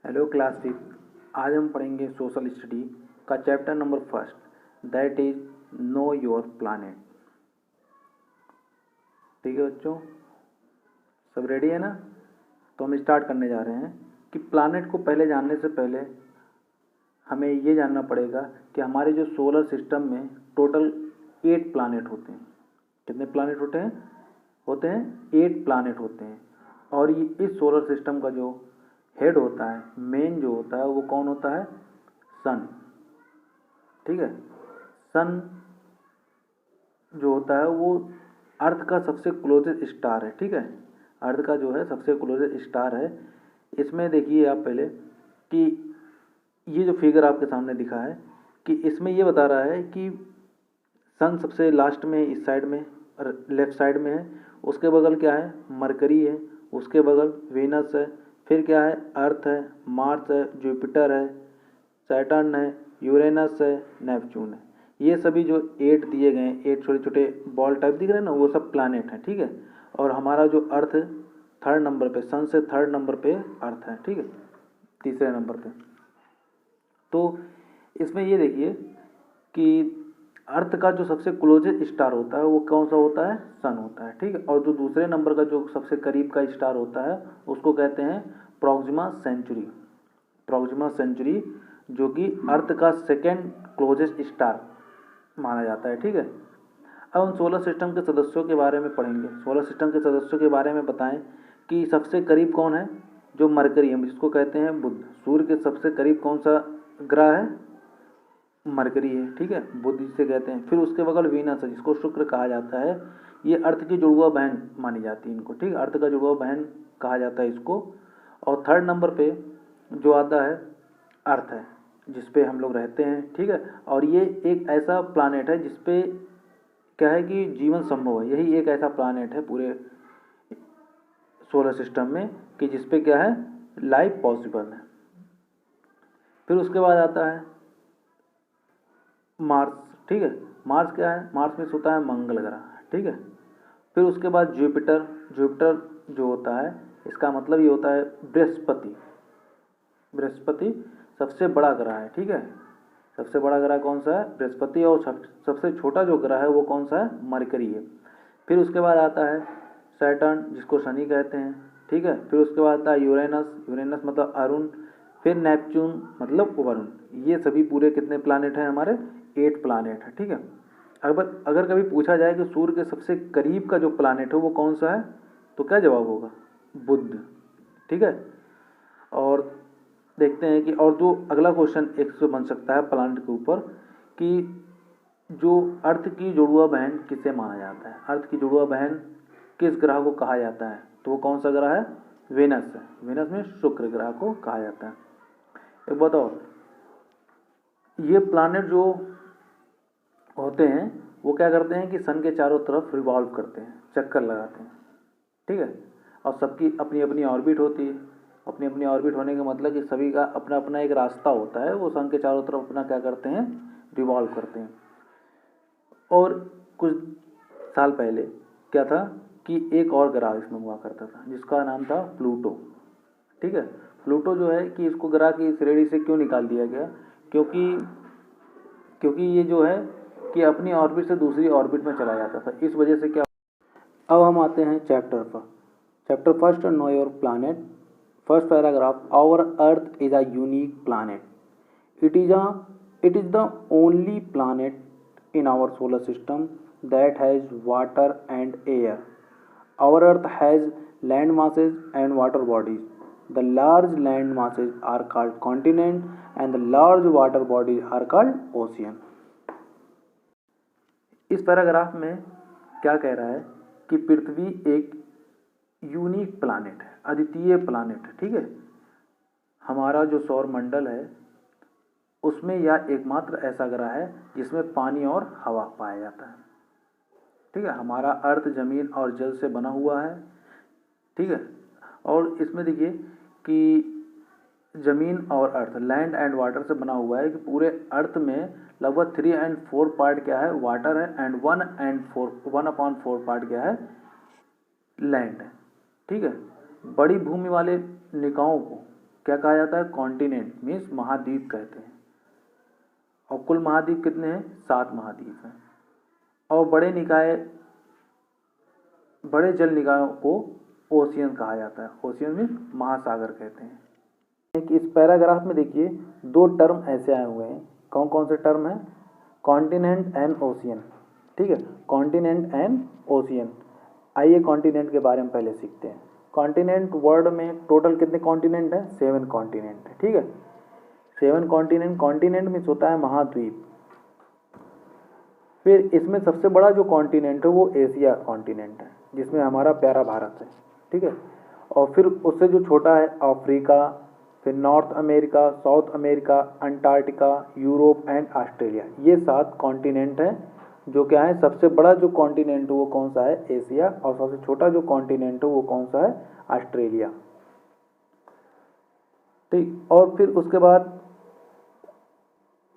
Hello class 5। आज हम पढ़ेंगे सोशल स्टडी का chapter number first, that is no your planet. ठीक है बच्चों, सब रेडी है ना? तो हम स्टार्ट करने जा रहे हैं कि प्लानेट को पहले जानने से पहले हमें ये जानना पड़ेगा कि हमारे जो सोलर सिस्टम में टोटल 8 प्लानेट होते हैं। कितने प्लानेट होते हैं? 8 प्लानेट होते हैं। और ये इस सोलर सिस्टम का जो हेड होता है, मेन जो होता है, वो कौन होता है? सन। ठीक है, सन जो होता है वो अर्थ का सबसे क्लोजेस्ट स्टार है। ठीक है, अर्थ का जो है सबसे क्लोजेस्ट स्टार है। इसमें देखिए आप पहले कि ये जो फिगर आपके सामने दिखा है कि इसमें ये बता रहा है कि सन सबसे लास्ट में, इस साइड में, लेफ्ट साइड में है। उसके बगल क्या है? मरकरी है। उसके बगल वीनस है। फिर क्या है? अर्थ है, मार्स है, जुपिटर है, सैटर्न है, यूरेनस है, नेपच्यून है। ये सभी जो 8 दिए गए हैं, 8 छोटे छोटे बॉल टाइप दिख रहे हैं ना, वो सब प्लानेट हैं। ठीक है, और हमारा जो अर्थ थर्ड नंबर पे, सन से थर्ड नंबर पे अर्थ है। ठीक है, तीसरे नंबर पे। तो इसमें ये देखिए कि अर्थ का जो सबसे क्लोजेस्ट स्टार होता है वो कौन सा होता है? सन होता है। ठीक है, और जो दूसरे नंबर का जो सबसे करीब का स्टार होता है उसको कहते हैं प्रॉक्सिमा सेंचुरी। प्रॉक्सिमा सेंचुरी जो कि अर्थ का सेकेंड क्लोजेस्ट स्टार माना जाता है। ठीक है, अब हम सोलर सिस्टम के सदस्यों के बारे में पढ़ेंगे। सोलर सिस्टम के सदस्यों के बारे में बताएं कि सबसे करीब कौन है? जो मरकरी है, जिसको कहते हैं बुध। सूर्य के सबसे करीब कौन सा ग्रह है? मरकरी है। ठीक है, बुध जिसे कहते हैं। फिर उसके बगल वीनस है, जिसको शुक्र कहा जाता है। ये अर्थ की जुड़वा बहन मानी जाती है इनको। ठीक है, अर्थ का जुड़वा बहन कहा जाता है इसको। और थर्ड नंबर पे जो आता है अर्थ है, जिसपे हम लोग रहते हैं। ठीक है, और ये एक ऐसा प्लानेट है जिसपे क्या है कि जीवन संभव है। यही एक ऐसा प्लानेट है पूरे सोलर सिस्टम में कि जिसपे क्या है? लाइफ पॉसिबल है। फिर उसके बाद आता है मार्स। ठीक है, मार्स क्या है? मार्स में होता है मंगल ग्रह। ठीक है, फिर उसके बाद जुपिटर। जुपिटर जो होता है, इसका मतलब ये होता है बृहस्पति। बृहस्पति सबसे बड़ा ग्रह है। ठीक है, सबसे बड़ा ग्रह कौन सा है? बृहस्पति। और सबसे छोटा जो ग्रह है वो कौन सा है? मरकरी है। फिर उसके बाद आता है सैटर्न, जिसको शनि कहते हैं। ठीक है, फिर उसके बाद आता है यूरेनस। यूरेनस मतलब अरुण। फिर नेपच्यून मतलब वरुण। ये सभी पूरे कितने प्लानेट हैं? हमारे 8 प्लानेट है। ठीक है, अगर कभी पूछा जाए कि सूर्य के सबसे करीब का जो प्लानेट है वो कौन सा है, तो क्या जवाब होगा? बुध। ठीक है, और देखते हैं कि और जो अगला क्वेश्चन एक से बन सकता है प्लानेट के ऊपर कि जो अर्थ की जुड़वा बहन किसे माना जाता है? अर्थ की जुड़वा बहन किस ग्रह को कहा जाता है? तो वो कौन सा ग्रह है? वेनस है। वेनस में शुक्र ग्रह को कहा जाता है। एक बताओ, ये प्लानेट जो होते हैं वो क्या करते हैं कि सन के चारों तरफ रिवॉल्व करते हैं, चक्कर लगाते हैं। ठीक है, और सबकी अपनी अपनी ऑर्बिट होती है। अपनी अपनी ऑर्बिट होने का मतलब कि सभी का अपना अपना एक रास्ता होता है। वो सन के चारों तरफ अपना क्या करते हैं? रिवॉल्व करते हैं। और कुछ साल पहले क्या था कि एक और ग्रह इसमें हुआ करता था जिसका नाम था प्लूटो। ठीक है, प्लूटो जो है कि इसको ग्रह की श्रेणी से क्यों निकाल दिया गया? क्योंकि ये जो है कि अपनी ऑर्बिट से दूसरी ऑर्बिट में चला जाता था, इस वजह से क्या। अब हम आते हैं चैप्टर पर। Chapter first, know your planet. First paragraph, our earth is a unique planet. It is the only planet in our solar system that has water and air. Our Earth has land masses and water bodies. The large land masses are called continents and the large water bodies are called ocean. इस paragraph में क्या कह रहा है कि पृथ्वी एक unique planet है, अद्वितीय प्लानेट है। ठीक है, हमारा जो सौर मंडल है उसमें यह एकमात्र ऐसा ग्रह है जिसमें पानी और हवा पाया जाता है। ठीक है, हमारा अर्थ जमीन और जल से बना हुआ है। ठीक है, और इसमें देखिए कि जमीन और अर्थ, लैंड एंड वाटर से बना हुआ है कि पूरे अर्थ में लगभग 3/4 पार्ट क्या है? वाटर है। एंड 1/4 पार्ट क्या है? लैंड है। ठीक है, बड़ी भूमि वाले निकायों को क्या कहा जाता है, कॉन्टिनेंट मीन्स महाद्वीप कहते हैं। और कुल महाद्वीप कितने हैं, 7 महाद्वीप हैं। और बड़े जल निकायों को ओशियन कहा जाता है। ओशियन मीन्स महासागर कहते हैं। कि इस पैराग्राफ में देखिए 2 टर्म ऐसे आए हुए हैं। कौन कौन से टर्म हैं, कॉन्टिनेंट एंड ओशियन। ठीक है, कॉन्टिनेंट एंड ओशियन। आइए कॉन्टिनेंट के बारे में पहले सीखते हैं। कॉन्टिनेंट वर्ल्ड में टोटल कितने कॉन्टिनेंट हैं, 7 कॉन्टिनेंट है। ठीक है, 7 कॉन्टिनेंट। कॉन्टिनेंट मीन्स होता है महाद्वीप। फिर इसमें सबसे बड़ा जो कॉन्टिनेंट है वो एशिया कॉन्टिनेंट है, जिसमें हमारा प्यारा भारत है। ठीक है, और फिर उससे जो छोटा है अफ्रीका, फिर north America, south America, Antarctica, Europe and Australia. ये 7 कॉन्टिनेंट हैं। जो क्या है, सबसे बड़ा जो कॉन्टिनेंट है वो कौन सा है, एशिया। और सबसे छोटा जो कॉन्टिनेंट है वो कौन सा है, ऑस्ट्रेलिया। ठीक, और फिर उसके बाद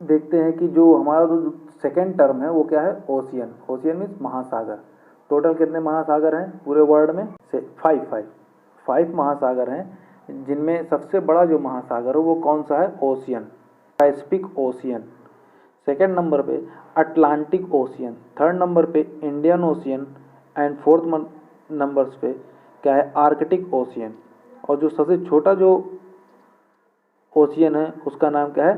देखते हैं कि जो हमारा जो सेकेंड टर्म है वो क्या है, ओशियन। ओशियन मीन्स महासागर। टोटल कितने महासागर हैं पूरे वर्ल्ड में, से 5 महासागर हैं, जिनमें सबसे बड़ा जो महासागर है वो कौन सा है, ocean, Pacific ocean. Second number पे अटलांटिक ओशियन, थर्ड नंबर पे Indian ocean and fourth numbers पे क्या है, आर्कटिक ओशियन। और जो सबसे छोटा जो ओशियन है उसका नाम क्या है,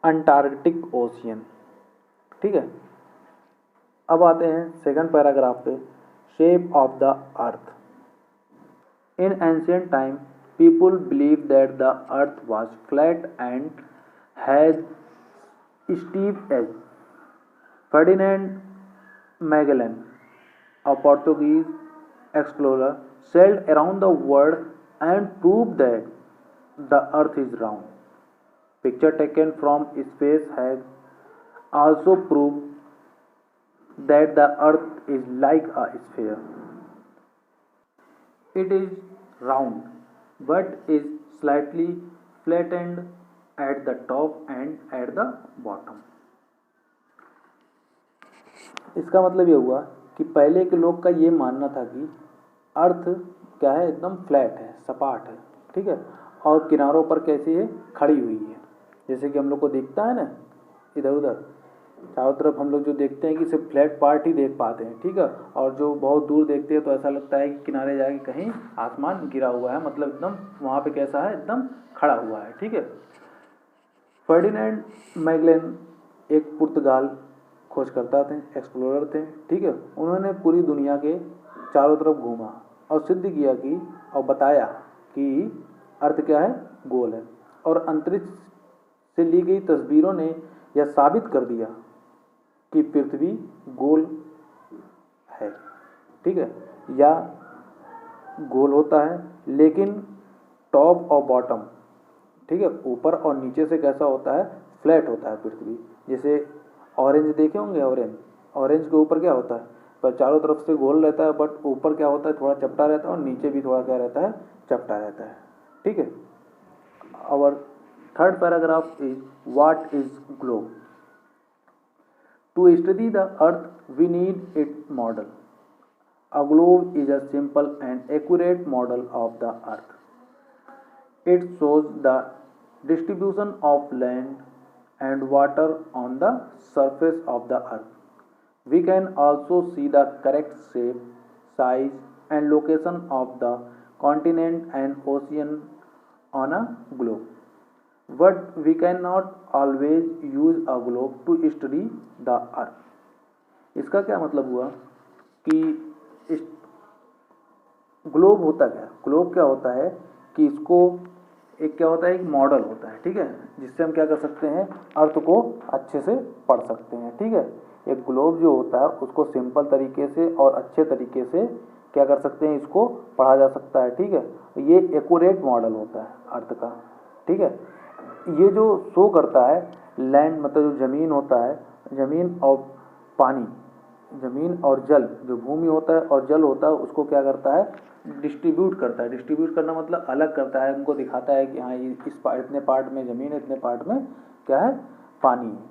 अंटार्कटिक ओशियन। ठीक है, अब आते हैं सेकंड पैराग्राफ पे, shape of the earth. In ancient time people believe that the earth was flat and has steep edge. Ferdinand Magellan, a Portuguese explorer, sailed around the world and proved that the earth is round. Picture taken from space has also proved that the earth is like a sphere. It is round but is slightly flattened at the top and at the bottom. इसका मतलब ये हुआ कि पहले के लोग का ये मानना था कि अर्थ क्या है, एकदम फ्लैट है, सपाट है। ठीक है, और किनारों पर कैसी है, खड़ी हुई है। जैसे कि हम लोग को दिखता है ना इधर उधर चारों तरफ, हम लोग जो देखते हैं कि सिर्फ फ्लैट पार्ट ही देख पाते हैं। ठीक है, और जो बहुत दूर देखते हैं तो ऐसा लगता है कि किनारे जाके कहीं आसमान गिरा हुआ है, मतलब एकदम वहाँ पे कैसा है, एकदम खड़ा हुआ है। ठीक है, फर्डिनेंड मैगेलन एक पुर्तगाल खोजकर्ता थे, एक्सप्लोरर थे। ठीक है, उन्होंने पूरी दुनिया के चारों तरफ घूमा और सिद्ध किया कि, और बताया कि अर्थ क्या है, गोल है। और अंतरिक्ष से ली गई तस्वीरों ने यह साबित कर दिया कि पृथ्वी गोल है। ठीक है, या गोल होता है, लेकिन टॉप और बॉटम, ठीक है, ऊपर और नीचे से कैसा होता है, फ्लैट होता है पृथ्वी। जैसे ऑरेंज देखे होंगे, ऑरेंज के ऊपर क्या होता है, पर चारों तरफ से गोल रहता है, बट ऊपर क्या होता है, थोड़ा चपटा रहता है, और नीचे भी थोड़ा क्या रहता है, चपटा रहता है। ठीक है, our third paragraph is what is globe. To study the earth we need it model. A globe is a simple and accurate model of the earth. It shows the distribution of land and water on the surface of the earth. We can also see the correct shape, size and location of the continent and ocean on a globe. But we cannot always use a globe to study the earth. इसका क्या मतलब हुआ कि globe होता क्या, globe क्या होता है कि इसको एक क्या होता है, एक मॉडल होता है। ठीक है, जिससे हम क्या कर सकते हैं, अर्थ को अच्छे से पढ़ सकते हैं। ठीक है, एक ग्लोब जो होता है उसको सिंपल तरीके से और अच्छे तरीके से क्या कर सकते हैं, इसको पढ़ा जा सकता है। ठीक है, ये एक्यूरेट मॉडल होता है अर्थ का। ठीक है, ये जो शो करता है लैंड, मतलब जो ज़मीन होता है, ज़मीन और पानी, ज़मीन और जल, जो भूमि होता है और जल होता है, उसको क्या करता है, डिस्ट्रीब्यूट करता है। डिस्ट्रीब्यूट करना मतलब अलग करता है, उनको दिखाता है कि हाँ ये इतने पार्ट में ज़मीन है, इतने पार्ट में क्या है, पानी है।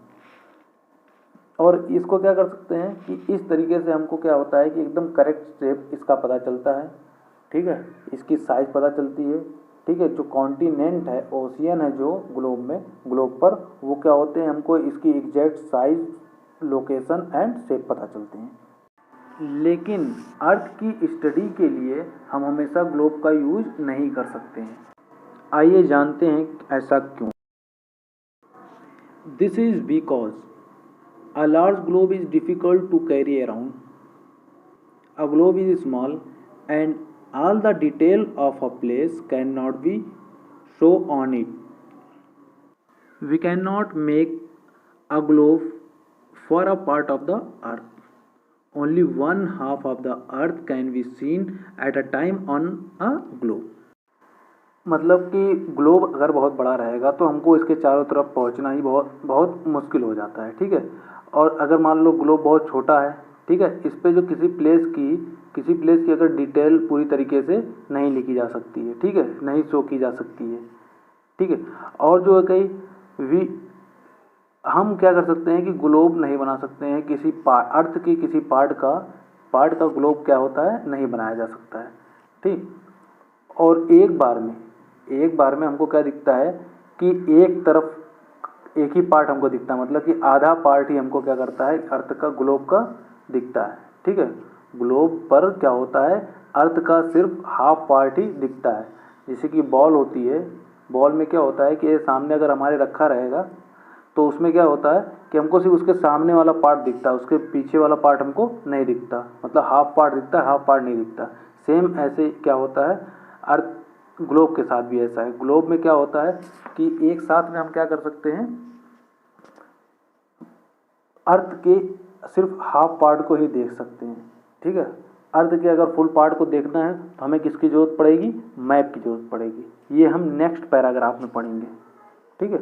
और इसको क्या कर सकते हैं कि इस तरीके से हमको क्या होता है कि एकदम करेक्ट शेप इसका पता चलता है। ठीक है, इसकी साइज़ पता चलती है। ठीक है। जो कॉन्टिनेंट है, ओशियन है जो ग्लोब पर, वो क्या होते हैं, हमको इसकी exact size, location and shape पता चलते हैं। लेकिन अर्थ की स्टडी के लिए हम हमेशा ग्लोब का यूज नहीं कर सकते हैं। आइए जानते हैं ऐसा क्यों। This is because a large globe is difficult to carry around. A globe is small and all the detail of a place cannot be shown on it. We cannot make a globe for a part of the earth. Only one half of the earth can be seen at a time on a globe. मतलब कि globe अगर बहुत बड़ा रहेगा तो हमको इसके चारों तरफ पहुंचना ही बहुत मुश्किल हो जाता है, ठीक है। और अगर मान लो ग्लोब बहुत छोटा है, ठीक है, इस पे जो किसी प्लेस की अगर डिटेल पूरी तरीके से नहीं लिखी जा सकती है, ठीक है, नहीं शो की जा सकती है, ठीक है। और जो है कई हम क्या कर सकते हैं कि ग्लोब नहीं बना सकते हैं, अर्थ के किसी पार्ट का ग्लोब क्या होता है, नहीं बनाया जा सकता है, ठीक। और एक बार में हमको क्या दिखता है कि एक ही पार्ट हमको दिखता है, मतलब कि आधा पार्ट ही हमको क्या करता है, अर्थ का, ग्लोब का दिखता है, ठीक है। ग्लोब पर क्या होता है, अर्थ का सिर्फ हाफ पार्ट ही दिखता है। जैसे कि बॉल होती है, बॉल में क्या होता है कि सामने अगर हमारे रखा रहेगा तो उसमें क्या होता है कि हमको सिर्फ उसके सामने वाला पार्ट दिखता है, उसके पीछे वाला पार्ट हमको नहीं दिखता, मतलब हाफ पार्ट दिखता है, हाफ पार्ट नहीं दिखता। सेम ऐसे क्या होता है अर्थ, ग्लोब के साथ भी ऐसा है। ग्लोब में क्या होता है कि एक साथ में हम क्या कर सकते हैं, अर्थ के सिर्फ हाफ पार्ट को ही देख सकते हैं, ठीक है। अर्थ के अगर फुल पार्ट को देखना है तो हमें किसकी ज़रूरत पड़ेगी, मैप की ज़रूरत पड़ेगी। ये हम नेक्स्ट पैराग्राफ में पढ़ेंगे, ठीक है।